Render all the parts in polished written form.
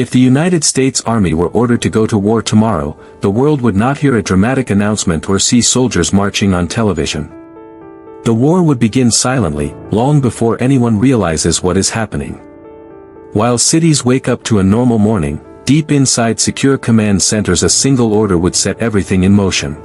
If the United States Army were ordered to go to war tomorrow, the world would not hear a dramatic announcement or see soldiers marching on television. The war would begin silently, long before anyone realizes what is happening. While cities wake up to a normal morning, deep inside secure command centers a single order would set everything in motion.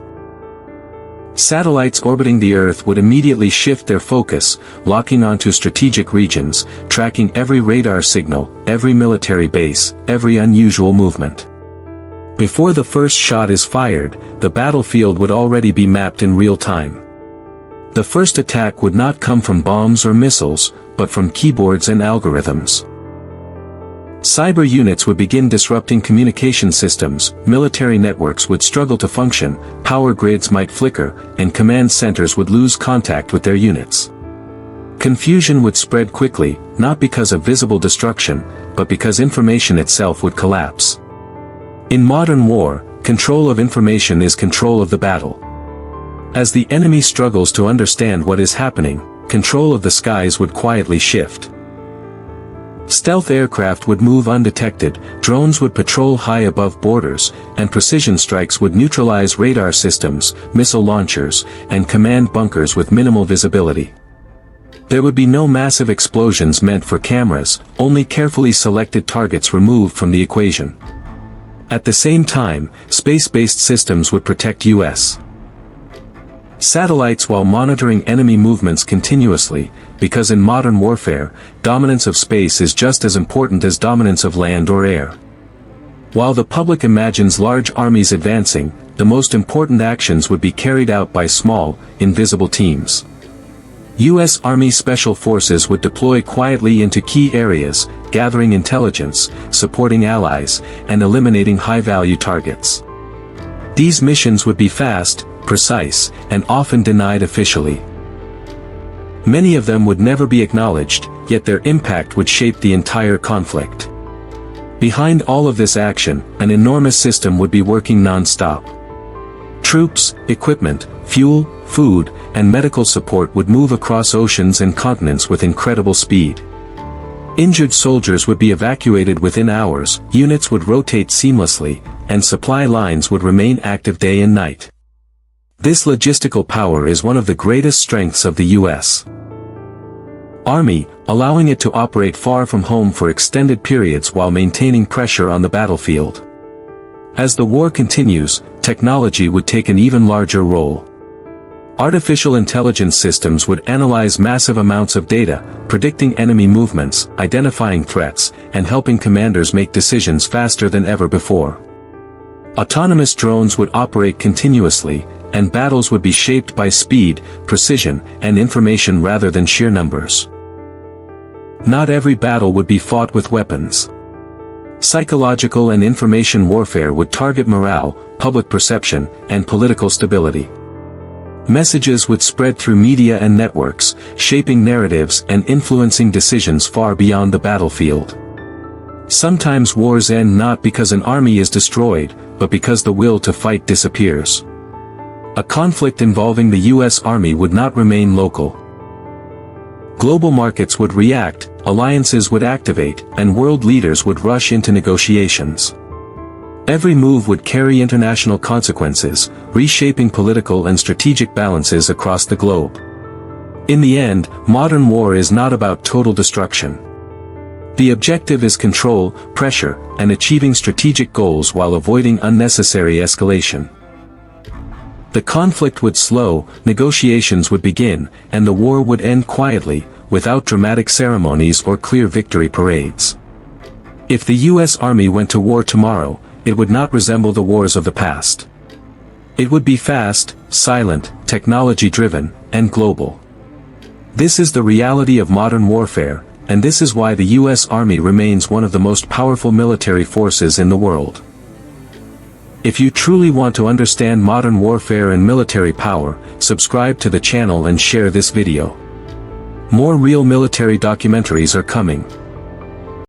Satellites orbiting the Earth would immediately shift their focus, locking onto strategic regions, tracking every radar signal, every military base, every unusual movement. Before the first shot is fired, the battlefield would already be mapped in real time. The first attack would not come from bombs or missiles, but from keyboards and algorithms. Cyber units would begin disrupting communication systems, military networks would struggle to function, power grids might flicker, and command centers would lose contact with their units. Confusion would spread quickly, not because of visible destruction, but because information itself would collapse. In modern war, control of information is control of the battle. As the enemy struggles to understand what is happening, control of the skies would quietly shift. Stealth aircraft would move undetected, drones would patrol high above borders, and precision strikes would neutralize radar systems, missile launchers, and command bunkers with minimal visibility. There would be no massive explosions meant for cameras, only carefully selected targets removed from the equation. At the same time, space-based systems would protect U.S. satellites while monitoring enemy movements continuously, because in modern warfare, dominance of space is just as important as dominance of land or air. While the public imagines large armies advancing, the most important actions would be carried out by small, invisible teams. U.S. Army Special Forces would deploy quietly into key areas, gathering intelligence, supporting allies, and eliminating high-value targets. These missions would be fast, precise, and often denied officially. Many of them would never be acknowledged, yet their impact would shape the entire conflict. Behind all of this action, an enormous system would be working non-stop. Troops, equipment, fuel, food, and medical support would move across oceans and continents with incredible speed. Injured soldiers would be evacuated within hours, units would rotate seamlessly, and supply lines would remain active day and night. This logistical power is one of the greatest strengths of the U.S. Army, allowing it to operate far from home for extended periods while maintaining pressure on the battlefield. As the war continues, technology would take an even larger role. Artificial intelligence systems would analyze massive amounts of data, predicting enemy movements, identifying threats, and helping commanders make decisions faster than ever before. Autonomous drones would operate continuously, and battles would be shaped by speed, precision, and information rather than sheer numbers. Not every battle would be fought with weapons. Psychological and information warfare would target morale, public perception, and political stability. Messages would spread through media and networks, shaping narratives and influencing decisions far beyond the battlefield. Sometimes wars end not because an army is destroyed, but because the will to fight disappears. A conflict involving the U.S. Army would not remain local. Global markets would react, alliances would activate, and world leaders would rush into negotiations. Every move would carry international consequences, reshaping political and strategic balances across the globe. In the end, modern war is not about total destruction. The objective is control, pressure, and achieving strategic goals while avoiding unnecessary escalation. The conflict would slow, negotiations would begin, and the war would end quietly, without dramatic ceremonies or clear victory parades. If the U.S. Army went to war tomorrow, it would not resemble the wars of the past. It would be fast, silent, technology-driven, and global. This is the reality of modern warfare, and this is why the U.S. Army remains one of the most powerful military forces in the world. If you truly want to understand modern warfare and military power, subscribe to the channel and share this video. More real military documentaries are coming.